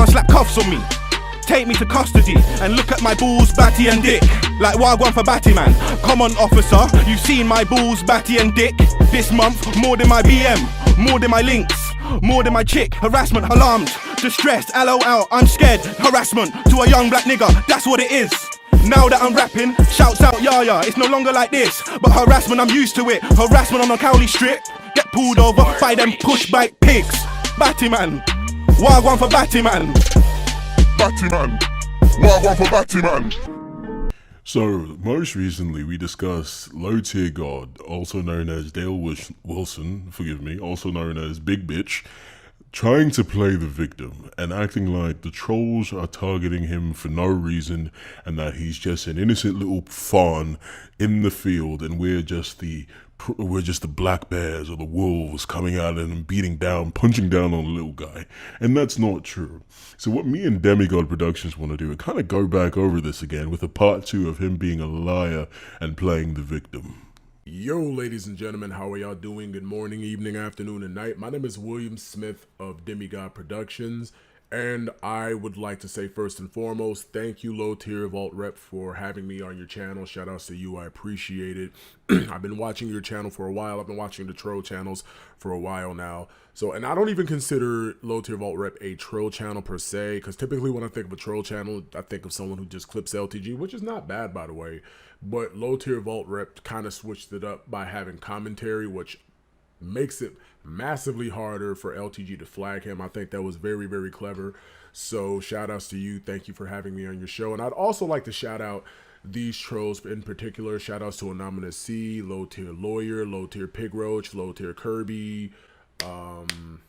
man slap cuffs on me. Take me to custody and look at my balls, batty and dick. Like wagwan for batty man. Come on officer, you've seen my balls, batty and dick. This month, more than my BM, more than my links, more than my chick. Harassment, alarmed, distressed, LOL, I'm scared. Harassment to a young black nigga, that's what it is. Now that I'm rapping, shouts out yeah, it's no longer like this. But harassment, I'm used to it. Harassment on a Cowley strip, get pulled over by them pushbike pigs. Batty man, wagwan for batty man. Batty man, wagwan for batty man. So, most recently we discussed LowTierGod, also known as Dale Wilson, also known as Big Bitch, trying to play the victim and acting like the trolls are targeting him for no reason and that he's just an innocent little fawn in the field and we're just the black bears or the wolves coming out and beating down, punching down on the little guy. And that's not true. So what me and Demigod Productions want to do is kind of go back over this again with a part 2 of him being a liar and playing the victim. Yo, ladies and gentlemen, how are y'all doing? Good morning, evening, afternoon, and night. My name is William Smith of Demigod Productions, and I would like to say first and foremost, thank you, VaultRep, for having me on your channel. Shout outs to you, I appreciate it. I've been watching your channel for a while. I've been watching the troll channels for a while now. So, and I don't even consider VaultRep a troll channel per se, because typically when I think of a troll channel, I think of someone who just clips LTG, which is not bad, by the way. But VaultRep kind of switched it up by having commentary, which makes it massively harder for LTG to flag him. I think that was very, very clever. So shout outs to you. Thank you for having me on your show. And I'd also like to shout out these trolls in particular. Shout outs to Anonymous C, Low Tier Lawyer, Low Tier Pig Roach, Low Tier Kirby. I'm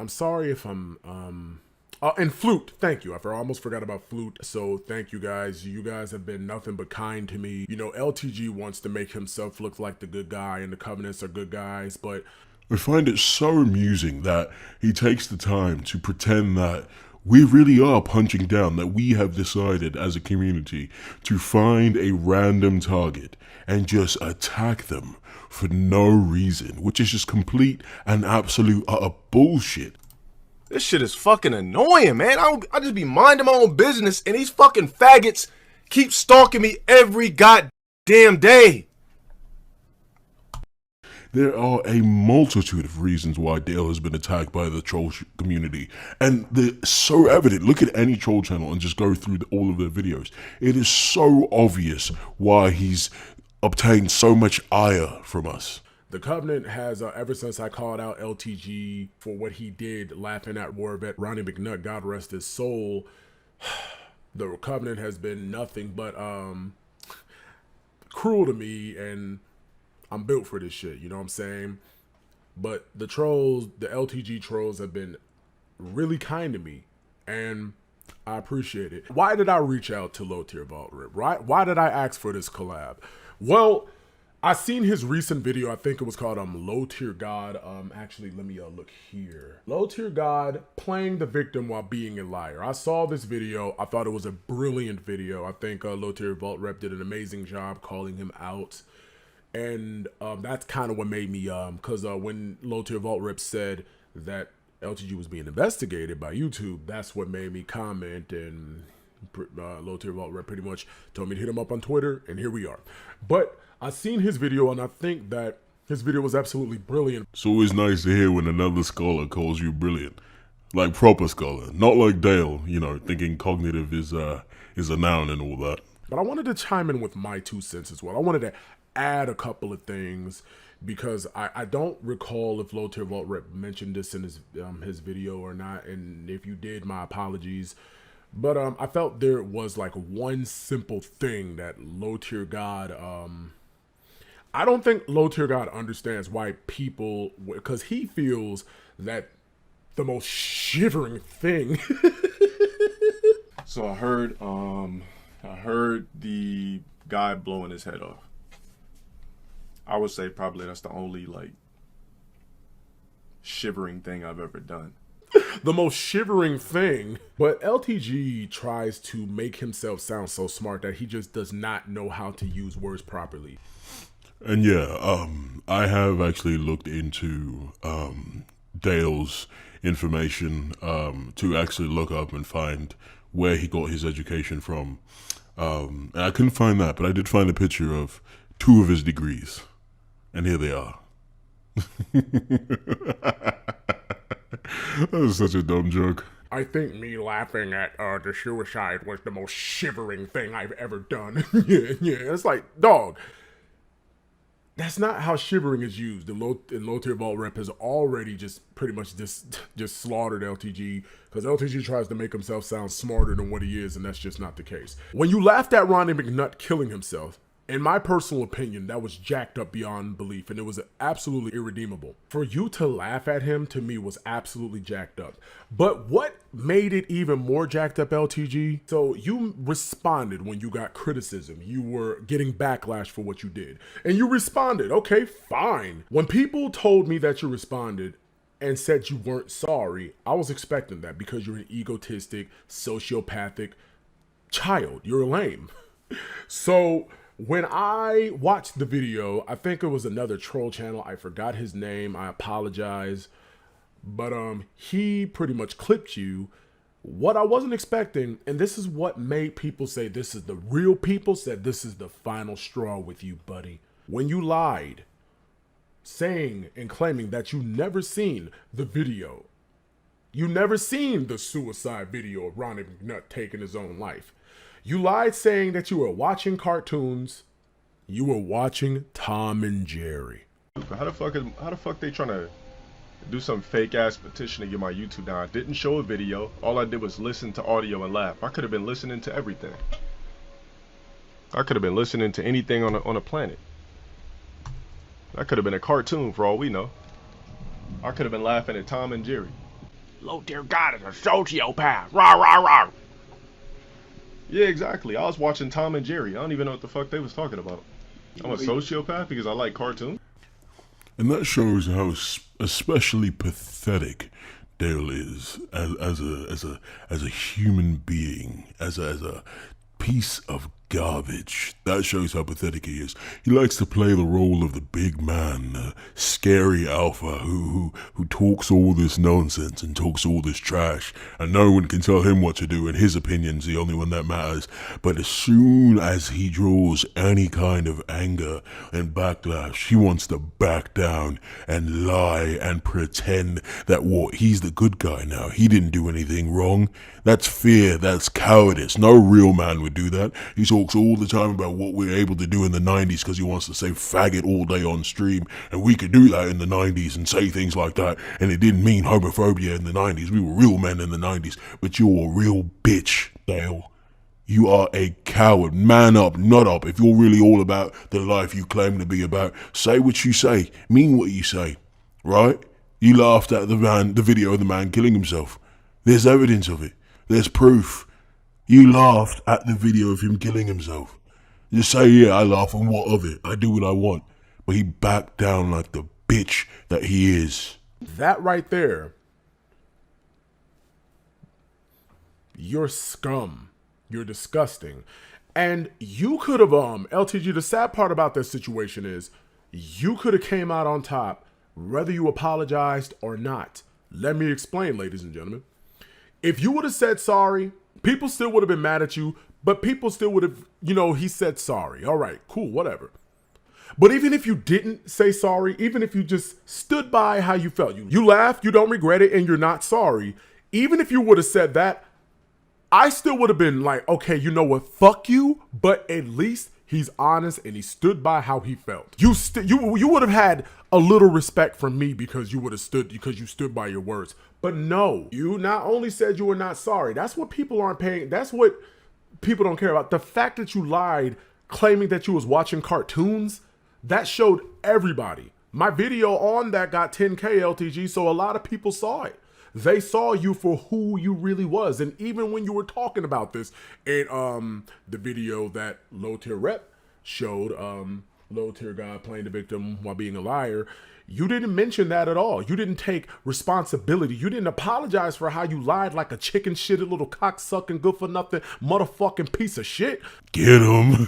sorry if I'm and Flute, thank you. I almost forgot about Flute. So thank you guys. You guys have been nothing but kind to me. You know, LTG wants to make himself look like the good guy and the Covenants are good guys, but I find it so amusing that he takes the time to pretend that we really are punching down, that we have decided as a community to find a random target and just attack them for no reason, which is just complete and absolute utter bullshit. This shit is fucking annoying, man. I just be minding my own business and these fucking faggots keep stalking me every goddamn day. There are a multitude of reasons why Dale has been attacked by the troll community, and they're so evident. Look at any troll channel and just go through all of their videos. It is so obvious why he's obtained so much ire from us. The Covenant has, ever since I called out LTG for what he did laughing at war vet Ronnie McNutt, God rest his soul, the Covenant has been nothing but cruel to me, and I'm built for this shit, you know what I'm saying? But the trolls, the LTG trolls have been really kind to me, and I appreciate it. Why did I reach out to VaultRep? Why did I ask for this collab? Well, I seen his recent video. I think it was called LowTierGod. Actually, let me look here. LowTierGod playing the victim while being a liar. I saw this video. I thought it was a brilliant video. I think VaultRep did an amazing job calling him out. And that's kind of what made me, because when LowTierVaultRep said that LTG was being investigated by YouTube, that's what made me comment, and LowTierVaultRep pretty much told me to hit him up on Twitter, and here we are. But I seen his video, and I think that his video was absolutely brilliant. It's always nice to hear when another scholar calls you brilliant. Like proper scholar, not like Dale, you know, thinking cognitive is a noun and all that. But I wanted to chime in with my 2 cents as well. I wanted to add a couple of things because I don't recall if LowTierVaultRep mentioned this in his video or not, and if you did, my apologies. But I felt there was like one simple thing that LowTierGod, I don't think LowTierGod understands why people, because he feels that the most shivering thing. So I heard the guy blowing his head off. I would say probably that's the only like shivering thing I've ever done. The most shivering thing. But LTG tries to make himself sound so smart that he just does not know how to use words properly. And yeah, I have actually looked into Dale's information to actually look up and find where he got his education from. And I couldn't find that, but I did find a picture of 2 of his degrees. And here they are. That was such a dumb joke. I think me laughing at the suicide was the most shivering thing I've ever done. yeah. It's like, dog, that's not how shivering is used. And low tier VaultRep has already just pretty much just slaughtered LTG, because LTG tries to make himself sound smarter than what he is, and that's just not the case. When you laughed at Ronnie McNutt killing himself, in my personal opinion, that was jacked up beyond belief, and it was absolutely irredeemable. For you to laugh at him, to me, was absolutely jacked up. But what made it even more jacked up, LTG? So you responded when you got criticism. You were getting backlash for what you did, and you responded. Okay, fine. When people told me that you responded and said you weren't sorry, I was expecting that, because you're an egotistic, sociopathic child. You're lame. So when I watched the video, I think it was another troll channel. I forgot his name. I apologize. But he pretty much clipped you. What I wasn't expecting, and this is what made people say this is the real people, said this is the final straw with you, buddy. When you lied, saying and claiming that you never seen the video. You never seen the suicide video of Ronnie McNutt taking his own life. You lied saying that you were watching cartoons. You were watching Tom and Jerry. How the fuck they trying to do some fake ass petition to get my YouTube down? I didn't show a video. All I did was listen to audio and laugh. I could have been listening to everything. I could have been listening to anything on a planet. That could have been a cartoon for all we know. I could have been laughing at Tom and Jerry. LowTierGod is a sociopath. Rah rah rah. Yeah, exactly. I was watching Tom and Jerry. I don't even know what the fuck they was talking about. I'm a sociopath because I like cartoons. And that shows how especially pathetic Dale is as a human being, as a piece of garbage. That shows how pathetic he is. He likes to play the role of the big man, the scary alpha who talks all this nonsense and talks all this trash, and no one can tell him what to do, and his opinion's the only one that matters. But as soon as he draws any kind of anger and backlash, he wants to back down and lie and pretend that he's the good guy now. He didn't do anything wrong. That's fear, that's cowardice. No real man would do that. He talks all the time about what we're able to do in the 90s because he wants to say faggot all day on stream, and we could do that in the 90s and say things like that, and it didn't mean homophobia in the 90s. We were real men in the 90s, but you're a real bitch, Dale. You are a coward. Man up, nut up. If you're really all about the life you claim to be about, say what you say, mean what you say, right? You laughed at the video of the man killing himself. There's evidence of it. There's proof. You laughed at the video of him killing himself. Just say, yeah, I laugh, and what of it? I do what I want. But he backed down like the bitch that he is. That right there, you're scum. You're disgusting. And you could have, LTG, the sad part about this situation is you could have came out on top whether you apologized or not. Let me explain, ladies and gentlemen. If you would have said sorry, people still would have been mad at you, but people still would have, he said sorry. All right, cool, whatever. But even if you didn't say sorry, even if you just stood by how you felt, you laughed, you don't regret it, and you're not sorry, even if you would have said that, I still would have been like, okay, you know what, fuck you, but at least he's honest and he stood by how he felt. You would have had a little respect from me because you stood by your words. But no, you not only said you were not sorry. That's what people aren't paying. That's what people don't care about. The fact that you lied, claiming that you was watching cartoons, that showed everybody. My video on that got 10K LTG, so a lot of people saw it. They saw you for who you really was. And even when you were talking about this in the video that LowTierRep showed, LowTierGod playing the victim while being a liar, you didn't mention that at all. You didn't take responsibility. You didn't apologize for how you lied like a chicken shitted little cocksucking good for nothing motherfucking piece of shit. Get him.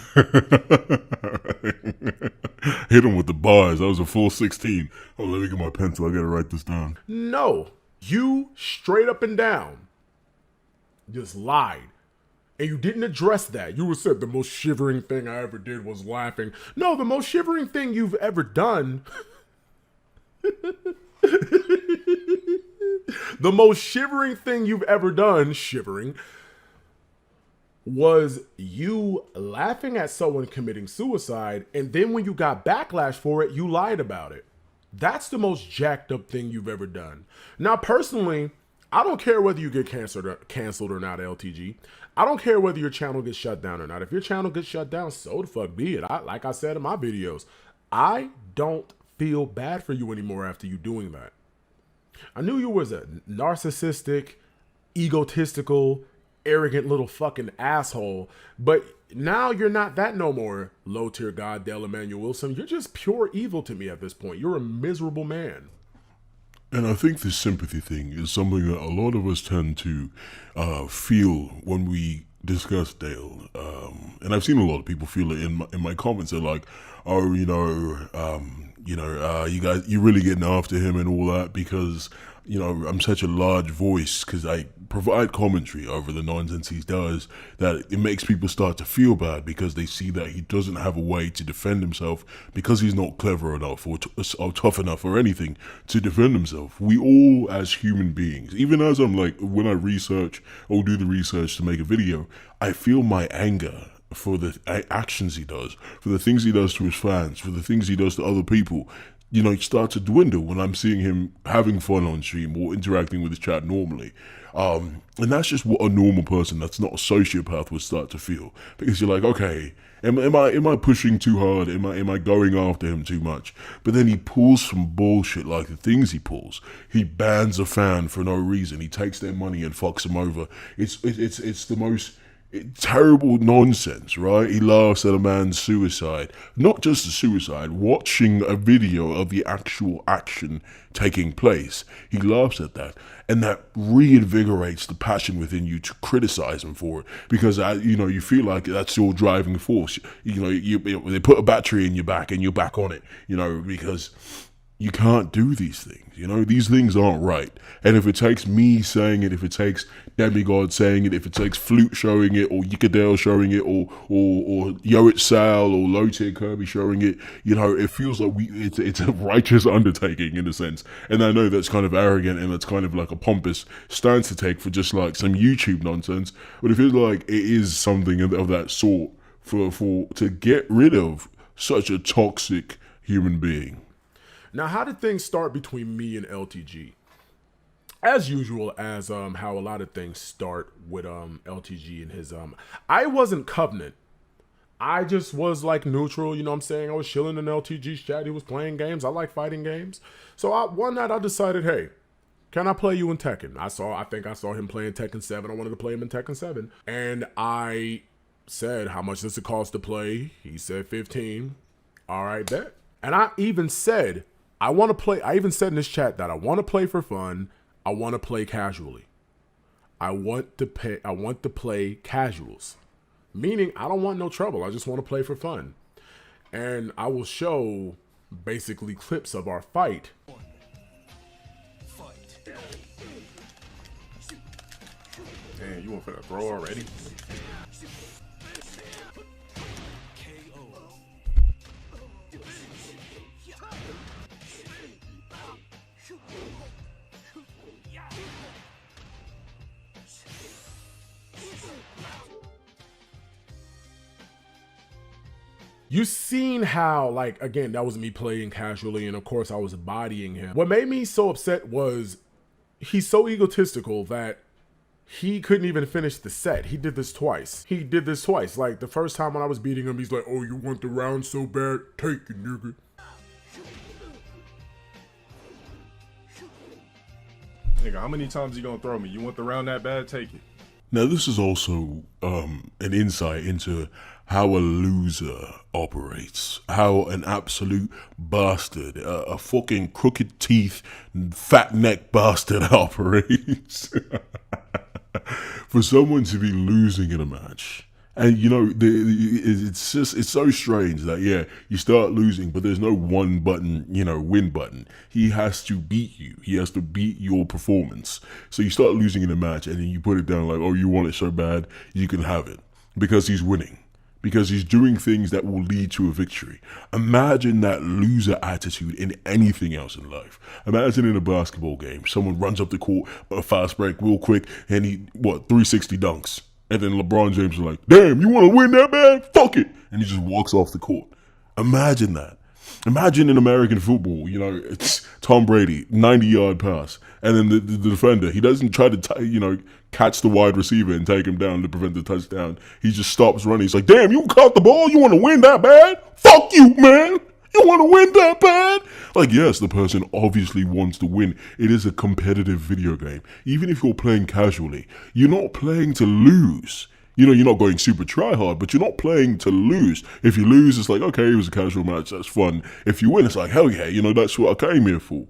Hit him with the bars. That was a full 16. Oh, let me get my pencil. I gotta write this down. No. You straight up and down just lied. And you didn't address that. You said the most shivering thing I ever did was laughing. No, the most shivering thing you've ever done. The most shivering thing you've ever done, shivering, was you laughing at someone committing suicide, and then when you got backlash for it, you lied about it. That's the most jacked up thing you've ever done. Now, personally, I don't care whether you get canceled or not, LTG. I don't care whether your channel gets shut down or not. If your channel gets shut down, so the fuck be it. Like I said in my videos, I don't feel bad for you anymore after you doing that. I knew you was a narcissistic, egotistical, arrogant little fucking asshole, but now you're not that no more, LowTierGod, Dale Emmanuel Wilson. You're just pure evil to me at this point. You're a miserable man. And I think this sympathy thing is something that a lot of us tend to feel when we discuss Dale. And I've seen a lot of people feel it in my comments. They're like, oh, you guys, you're really getting after him and all that because, you know, I'm such a large voice because I provide commentary over the nonsense he does, that it makes people start to feel bad because they see that he doesn't have a way to defend himself because he's not clever enough or tough enough or anything to defend himself. We all, as human beings, even as I'm like, when I research or do the research to make a video, I feel my anger for the actions he does, for the things he does to his fans, for the things he does to other people, you know, start to dwindle when I'm seeing him having fun on stream or interacting with his chat normally. And that's just what a normal person that's not a sociopath would start to feel, because you're like, okay, am I pushing too hard? Am I going after him too much? But then he pulls some bullshit like the things he pulls. He bans a fan for no reason. He takes their money and fucks them over. It's the most terrible nonsense, right? He laughs at a man's suicide, not just the suicide, watching a video of the actual action taking place. He laughs at that, and that reinvigorates the passion within you to criticize him for it, because you feel like that's your driving force. They put a battery in your back and you're back on it, because you can't do these things. These things aren't right. And if it takes me saying it, if it takes Demigod saying it, if it takes Flute showing it, or Yikadale showing it, or Yoit Sal or LowTierKirby showing it, it feels like it's a righteous undertaking in a sense. And I know that's kind of arrogant and that's kind of like a pompous stance to take for just like some YouTube nonsense, but it feels like it is something of that sort to get rid of such a toxic human being. Now, how did things start between me and LTG? As usual, as how a lot of things start with LTG and his I wasn't Covenant. I just was like neutral, you know what I'm saying? I was chilling in LTG's chat. He was playing games. I like fighting games. So one night I decided, hey, can I play you in Tekken? I think I saw him playing Tekken 7. I wanted to play him in Tekken 7. And I said, how much does it cost to play? He said 15. All right, bet. And I even said, I even said in this chat that I want to play for fun. I want to play casually. I want to play casuals. Meaning I don't want no trouble. I just want to play for fun. And I will show basically clips of our fight. Damn, you want for the throw already? You seen how, like, again, that was me playing casually, and of course I was bodying him. What made me so upset was he's so egotistical that he couldn't even finish the set. He did this twice. Like, the first time when I was beating him, he's like, oh, you want the round so bad? Take it, nigga. Nigga, how many times you gonna throw me? You want the round that bad? Take it. Now, this is also an insight into how a loser operates, how an absolute bastard, a fucking crooked teeth, fat neck bastard operates. For someone to be losing in a match And you know, it's so strange that yeah, you start losing, but there's no one button, you know, win button. He has to beat you. He has to beat your performance. So you start losing in a match, and then you put it down like, oh, you want it so bad, you can have it because he's winning. Because he's doing things that will lead to a victory. Imagine that loser attitude in anything else in life. Imagine in a basketball game, someone runs up the court, a fast break real quick, and he, 360 dunks. And then LeBron James is like, damn, you want to win that bad? Fuck it. And he just walks off the court. Imagine that. Imagine in American football, you know, it's Tom Brady, 90-yard pass. And then the defender, he doesn't try to, catch the wide receiver and take him down to prevent the touchdown. He just stops running. He's like, damn, you caught the ball? You want to win that bad? Fuck you, man. You want to win that bad? Like, yes, the person obviously wants to win. It is a competitive video game. Even if you're playing casually, you're not playing to lose. You know, you're not going super try hard, but you're not playing to lose. If you lose, it's like, okay, it was a casual match, that's fun. If you win, it's like, hell yeah, you know, that's what I came here for.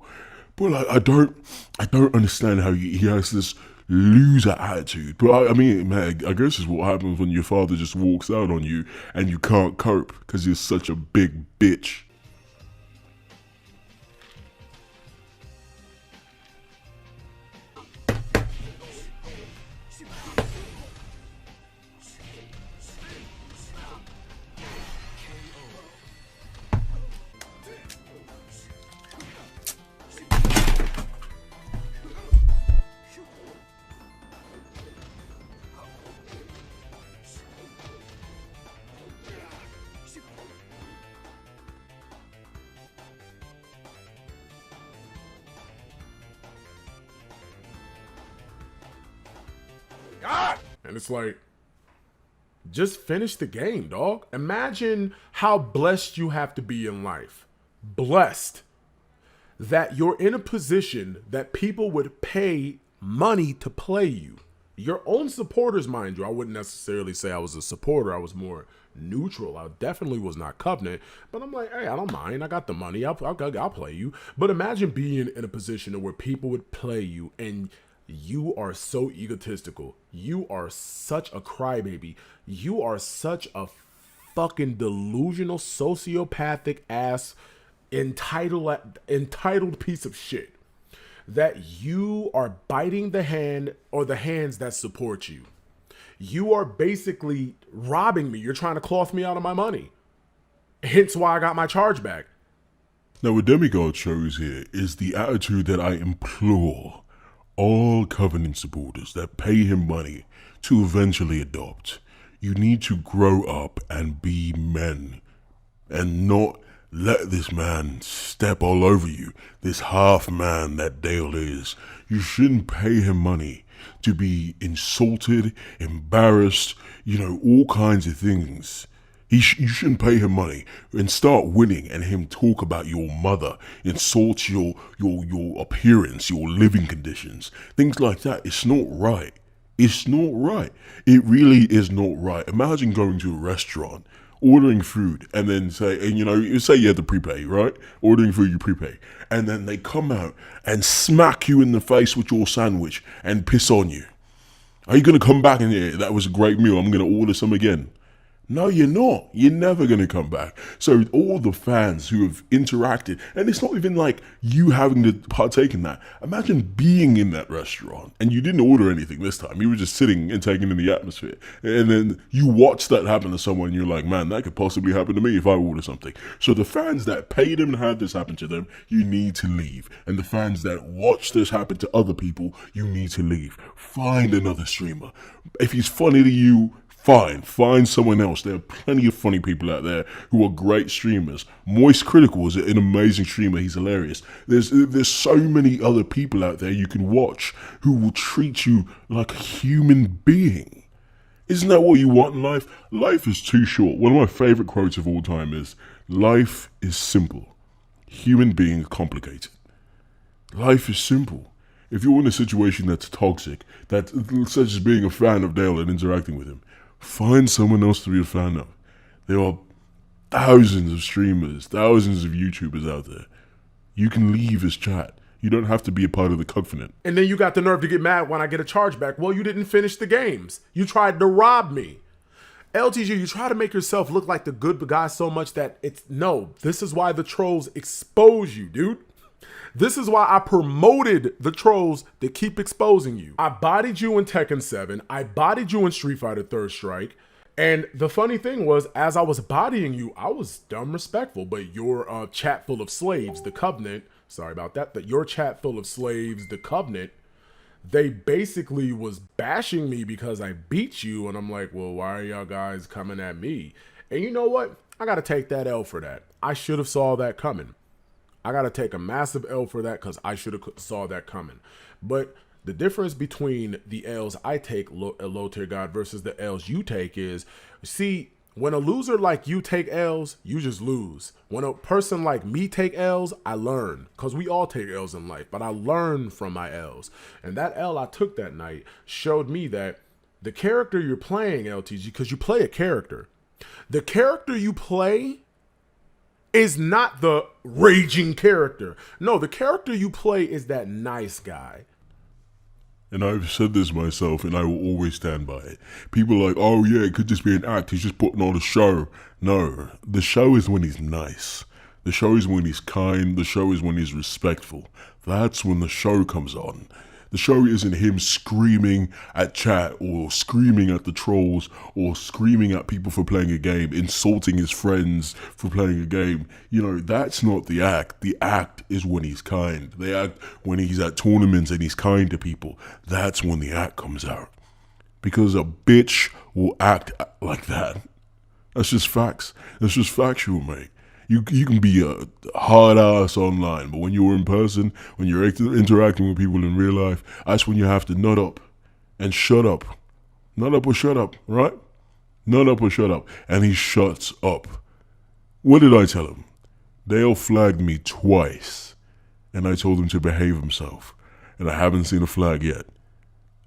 But like, I don't understand how he has this loser attitude. But I mean, man, I guess it's what happens when your father just walks out on you and you can't cope because you're such a big bitch. And it's like, just finish the game, dog. Imagine how blessed you have to be in life. Blessed that you're in a position that people would pay money to play you. Your own supporters, mind you. I wouldn't necessarily say I was a supporter. I was more neutral. I definitely was not Covenant. But I'm like, hey, I don't mind. I got the money. I'll play you. But imagine being in a position where people would play you and you are so egotistical. You are such a crybaby. You are such a fucking delusional, sociopathic ass, entitled piece of shit that you are biting the hand or the hands that support you. You are basically robbing me. You're trying to cloth me out of my money. Hence why I got my charge back. Now, what Demigod shows here is the attitude that I implore all Covenant supporters that pay him money to eventually adopt. You need to grow up and be men and not let this man step all over you, this half man that Dale is. You shouldn't pay him money to be insulted, embarrassed, all kinds of things. You shouldn't pay him money and start winning and him talk about your mother, insult your appearance, your living conditions, things like that. It's not right. It's not right. It really is not right. Imagine going to a restaurant, ordering food, and then you say you had to prepay, right? Ordering food, you prepay. And then they come out and smack you in the face with your sandwich and piss on you. Are you going to come back and say, that was a great meal, I'm going to order some again? No, you're not. You're never going to come back. So all the fans who have interacted, and it's not even like you having to partake in that. Imagine being in that restaurant and you didn't order anything this time. You were just sitting and taking in the atmosphere. And then you watch that happen to someone and you're like, man, that could possibly happen to me if I order something. So the fans that paid them to have this happen to them, you need to leave. And the fans that watch this happen to other people, you need to leave. Find another streamer. If he's funny to you, fine, find someone else. There are plenty of funny people out there who are great streamers. Moist Critical is an amazing streamer. He's hilarious. There's so many other people out there you can watch who will treat you like a human being. Isn't that what you want in life? Life is too short. One of my favorite quotes of all time is, life is simple. Human beings complicated. Life is simple. If you're in a situation that's toxic, such as being a fan of Dale and interacting with him, find someone else to be a fan of. There are thousands of streamers, thousands of YouTubers out there. You can leave his chat. You don't have to be a part of the Covenant. And then you got the nerve to get mad when I get a chargeback. Well, you didn't finish the games. You tried to rob me. LTG, you try to make yourself look like the good guy so much that no, this is why the trolls expose you, dude. This is why I promoted the trolls to keep exposing you. I bodied you in Tekken 7. I bodied you in Street Fighter 3rd Strike. And the funny thing was, as I was bodying you, I was dumb respectful, but your chat full of slaves, the Covenant, sorry about that your chat full of slaves, the Covenant, they basically was bashing me because I beat you. And I'm like, well, why are y'all guys coming at me? And you know what? I got to take that L for that. I should have saw that coming. I got to take a massive L for that because I should have saw that coming. But the difference between the L's I take, LowTierGod, versus the L's you take is, see, when a loser like you take L's, you just lose. When a person like me take L's, I learn. Because we all take L's in life, but I learn from my L's. And that L I took that night showed me that the character you're playing, LTG, because you play a character, the character you play is not the raging character. No, the character you play is that nice guy. And I've said this myself, and I will always stand by it. People are like, oh yeah, it could just be an act. He's just putting on a show. No, the show is when he's nice. The show is when he's kind. The show is when he's respectful. That's when the show comes on. The show isn't him screaming at chat or screaming at the trolls or screaming at people for playing a game, insulting his friends for playing a game. You know, that's not the act. The act is when he's kind. The act when he's at tournaments and he's kind to people. That's when the act comes out. Because a bitch will act like that. That's just facts. That's just factual, mate. You can be a hard ass online, but when you're in person, when you're interacting with people in real life, that's when you have to nut up and shut up. Nut up or shut up, right? Nut up or shut up. And he shuts up. What did I tell him? Dale flagged me twice, and I told him to behave himself. And I haven't seen a flag yet.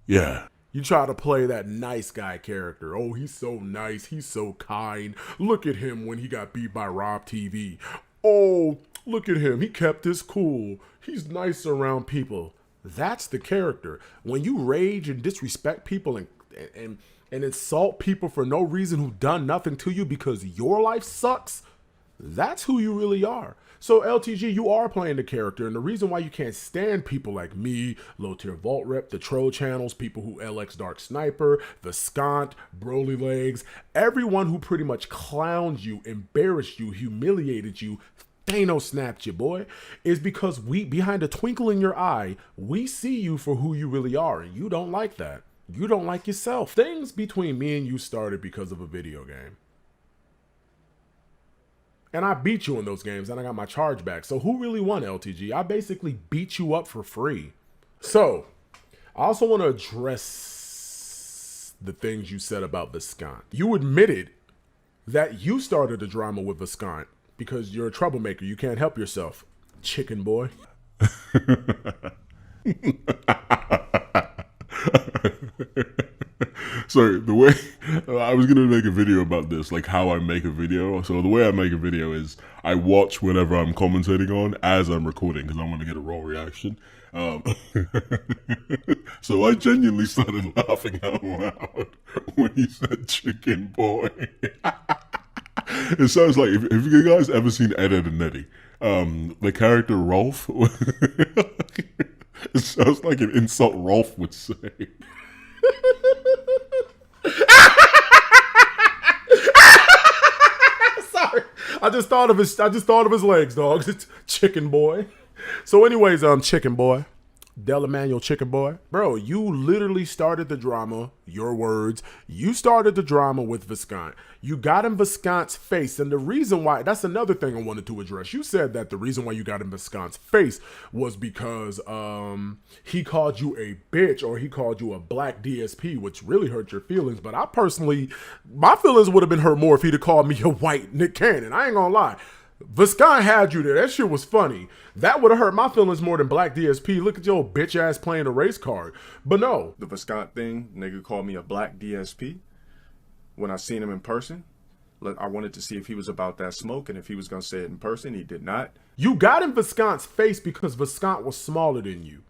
Yeah. You try to play that nice guy character. Oh, he's so nice. He's so kind. Look at him when he got beat by Rob TV. Oh, look at him. He kept his cool. He's nice around people. That's the character. When you rage and disrespect people and insult people for no reason who've done nothing to you because your life sucks, that's who you really are. So LTG, you are playing the character, and the reason why you can't stand people like me, LowTier VaultRep, the troll channels, people who LX Dark Sniper, the Scont, Broly Legs, everyone who pretty much clowned you, embarrassed you, humiliated you, Thanos snapped you, boy, is because we, behind a twinkle in your eye, we see you for who you really are, and you don't like that. You don't like yourself. Things between me and you started because of a video game. And I beat you in those games, and I got my charge back. So who really won, LTG? I basically beat you up for free. So I also want to address the things you said about Viscount. You admitted that you started the drama with Viscount because you're a troublemaker. You can't help yourself, chicken boy. So the way I was gonna make a video about this, like how I make a video. So the way I make a video is I watch whatever I'm commentating on as I'm recording because I want to get a raw reaction. So I genuinely started laughing out loud when he said "chicken boy." It sounds like if you guys ever seen Ed, Edd n Eddy, the character Rolf. It sounds like an insult Rolf would say. Sorry, I just thought of his legs, dog. It's chicken boy. So, anyways, chicken boy, Del Emmanuel chicken boy, bro. You literally started the drama. Your words. You started the drama with Viscount. You got in Viscount's face, and the reason why, that's another thing I wanted to address. You said that the reason why you got in Viscount's face was because he called you a bitch or he called you a black DSP, which really hurt your feelings. But I personally, my feelings would have been hurt more if he'd have called me a white Nick Cannon. I ain't gonna lie. Viscount had you there. That shit was funny. That would have hurt my feelings more than Black DSP. Look at your bitch ass playing a race card. But no. The Viscount thing, nigga called me a black DSP. When I seen him in person, I wanted to see if he was about that smoke and if he was going to say it in person. He did not. You got in Viscount's face because Viscount was smaller than you.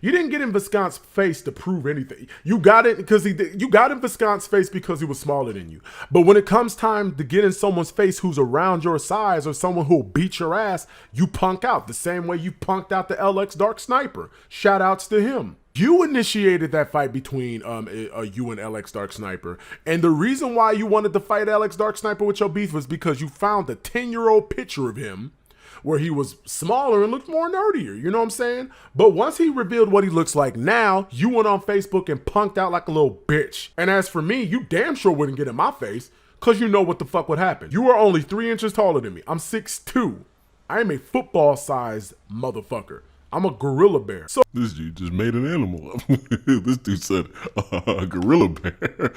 You didn't get in Viscount's face to prove anything. You got it because you got in Viscount's face because he was smaller than you. But when it comes time to get in someone's face who's around your size or someone who'll beat your ass, you punk out the same way you punked out the LX Dark Sniper. Shout outs to him. You initiated that fight between you and LX Dark Sniper. And the reason why you wanted to fight LX Dark Sniper with your beef was because you found a 10-year-old picture of him where he was smaller and looked more nerdier, you know what I'm saying? But once he revealed what he looks like now, you went on Facebook and punked out like a little bitch. And as for me, you damn sure wouldn't get in my face because you know what the fuck would happen. You are only 3 inches taller than me. I'm 6'2". I am a football-sized motherfucker. I'm a gorilla bear. So this dude just made an animal up. This dude said, gorilla bear.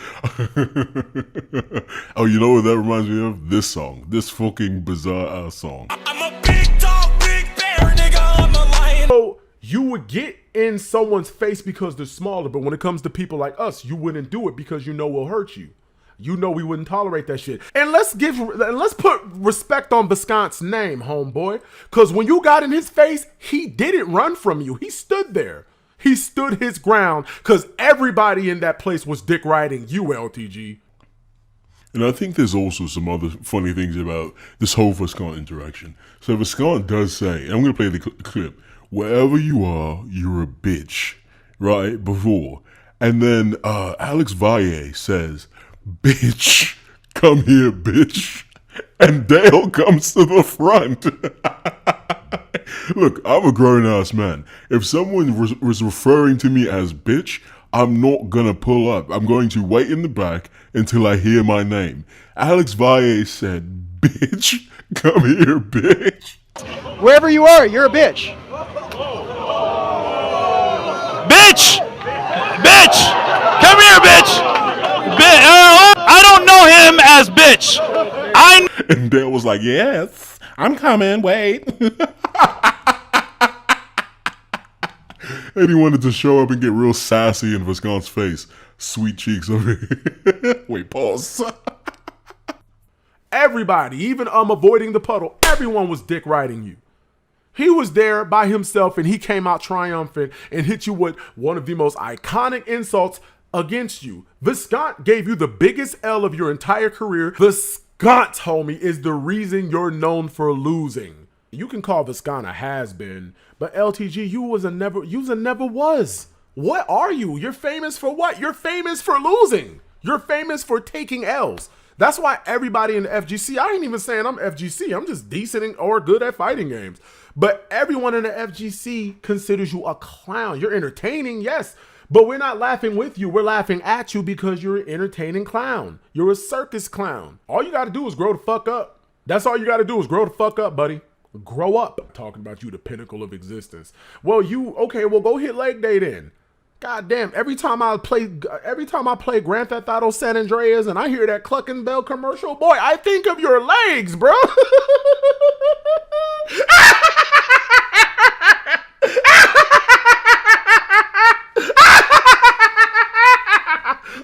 Oh, you know what that reminds me of? This song. This fucking bizarre ass song. I'm a big dog, big bear, nigga, I'm a lion. So you would get in someone's face because they're smaller, but when it comes to people like us, you wouldn't do it because you know we'll hurt you. You know we wouldn't tolerate that shit. And let's put respect on Viscount's name, homeboy. Because when you got in his face, he didn't run from you. He stood there. He stood his ground because everybody in that place was dick riding you, LTG. And I think there's also some other funny things about this whole Viscount interaction. So Viscount does say, and I'm going to play the clip, wherever you are, you're a bitch, right? Before. And then Alex Valle says, bitch, come here, bitch. And Dale comes to the front. Look, I'm a grown-ass man. If someone was referring to me as bitch, I'm not gonna pull up. I'm going to wait in the back until I hear my name. Alex Valle said, bitch, come here, bitch. Wherever you are, you're a bitch. Bitch! Bitch! Come here, bitch! I don't know him as bitch. And Dale was like, yes, I'm coming, wait. And he wanted to show up and get real sassy in Viscount's face. Sweet cheeks over here. Wait, pause. Everybody, even avoiding the puddle, everyone was dick riding you. He was there by himself and he came out triumphant and hit you with one of the most iconic insults against you. Viscount gave you the biggest L of your entire career. Viscount, homie, is the reason you're known for losing. You can call Viscount a has-been, but LTG, you was a never was. What are you? You're famous for what? You're famous for losing. You're famous for taking L's. That's why everybody in the FGC, I ain't even saying I'm FGC, I'm just decent or good at fighting games. But everyone in the FGC considers you a clown. You're entertaining, yes, but we're not laughing with you. We're laughing at you because you're an entertaining clown. You're a circus clown. All you gotta do is grow the fuck up. That's all you gotta do is grow the fuck up, buddy. Grow up. I'm talking about you, the pinnacle of existence. Well, okay, well go hit leg day then. God damn, every time I play Grand Theft Auto San Andreas and I hear that Cluckin' Bell commercial, boy, I think of your legs, bro.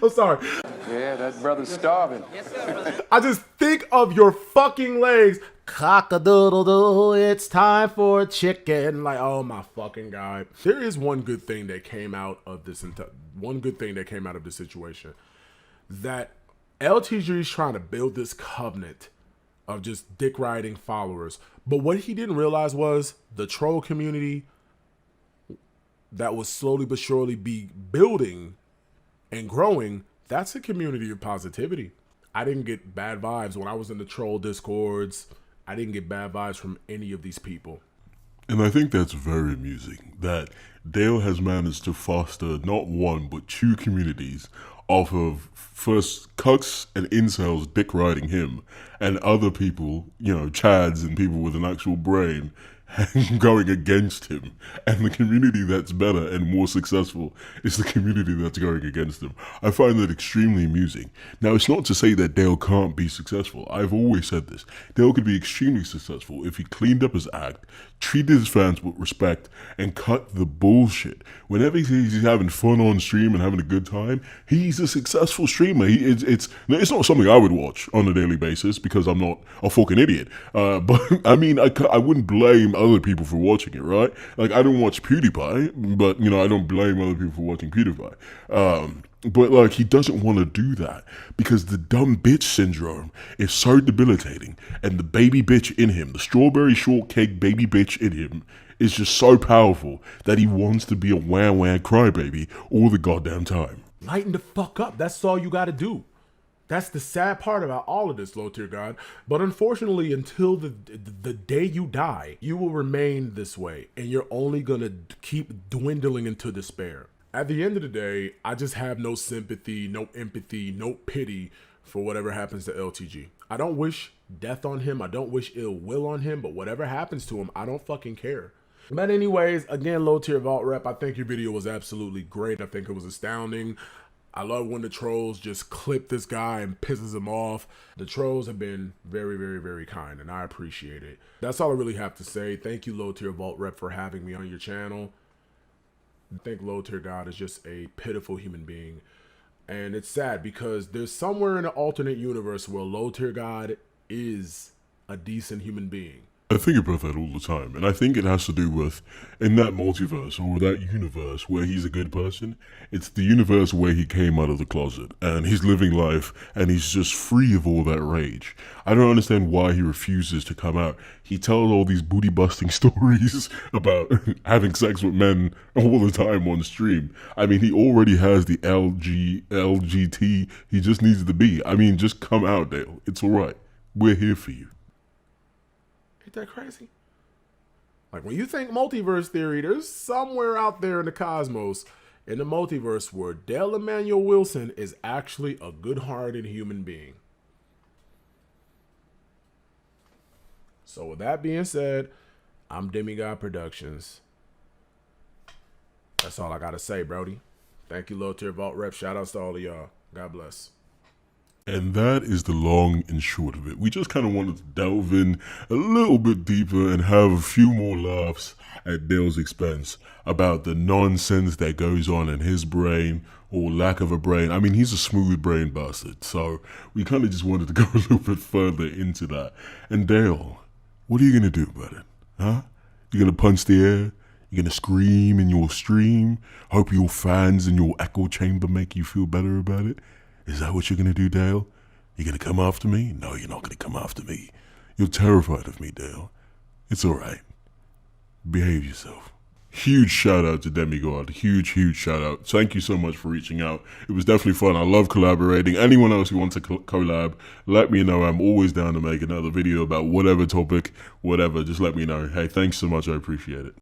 I'm sorry. Yeah, that brother's starving. I just think of your fucking legs. Cock-a-doodle-doo, it's time for chicken. Like, oh my fucking God. There is one good thing that came out of this situation. That LTG is trying to build this covenant of just dick riding followers. But what he didn't realize was the troll community that was slowly but surely be building and growing, that's a community of positivity. I didn't get bad vibes when I was in the troll discords. I didn't get bad vibes from any of these people. And I think that's very amusing that Dale has managed to foster not one but two communities off of first cucks and incels dick riding him and other people, you know, chads and people with an actual brain going against him. And the community that's better and more successful is the community that's going against him. I find that extremely amusing. Now, it's not to say that Dale can't be successful. I've always said this. Dale could be extremely successful if he cleaned up his act, treated his fans with respect, and cut the bullshit. Whenever he's having fun on stream and having a good time, he's a successful streamer. It's not something I would watch on a daily basis because I'm not a fucking idiot. But I mean, I wouldn't blame other people for watching it, right? Like, I don't watch PewDiePie, but, you know, I don't blame other people for watching PewDiePie. But, like, he doesn't want to do that because the dumb bitch syndrome is so debilitating, and the baby bitch in him, the strawberry shortcake baby bitch in him, is just so powerful that he wants to be a wah-wah crybaby all the goddamn time. Lighten the fuck up. That's all you gotta do. That's the sad part about all of this, LowTierGod. But unfortunately, until the day you die, you will remain this way, and you're only gonna keep dwindling into despair. At the end of the day, I just have no sympathy, no empathy, no pity for whatever happens to LTG. I don't wish death on him. I don't wish ill will on him, but whatever happens to him, I don't fucking care. But anyways, again, low tier VaultRep, I think your video was absolutely great. I think it was astounding. I love when the trolls just clip this guy and pisses him off. The trolls have been very, very, very kind, and I appreciate it. That's all I really have to say. Thank you, low tier VaultRep, for having me on your channel. I think LowTierGod is just a pitiful human being. And it's sad because there's somewhere in an alternate universe where LowTierGod is a decent human being. I think about that all the time, and I think it has to do with, in that multiverse, or that universe where he's a good person, it's the universe where he came out of the closet, and he's living life, and he's just free of all that rage. I don't understand why he refuses to come out. He tells all these booty-busting stories about having sex with men all the time on stream. I mean, he already has the LGT, he just needs the B. I mean, just come out, Dale. It's alright. We're here for you. Ain't that crazy? Like, when you think multiverse theory, there's somewhere out there in the cosmos, in the multiverse, where Dale Emmanuel Wilson is actually a good-hearted human being. So with that being said, I'm Demigod Productions. That's all I gotta say, Brody. Thank you, low tier VaultRep. Shout outs to all of y'all. God bless. And that is the long and short of it. We just kind of wanted to delve in a little bit deeper and have a few more laughs at Dale's expense about the nonsense that goes on in his brain, or lack of a brain. I mean, he's a smooth brain bastard, so we kind of just wanted to go a little bit further into that. And Dale, what are you going to do about it? Huh? You going to punch the air? You going to scream in your stream? Hope your fans in your echo chamber make you feel better about it? Is that what you're going to do, Dale? You're going to come after me? No, you're not going to come after me. You're terrified of me, Dale. It's all right. Behave yourself. Huge shout out to Demigod. Huge shout out. Thank you so much for reaching out. It was definitely fun. I love collaborating. Anyone else who wants to collab, let me know. I'm always down to make another video about whatever topic, whatever. Just let me know. Hey, thanks so much. I appreciate it.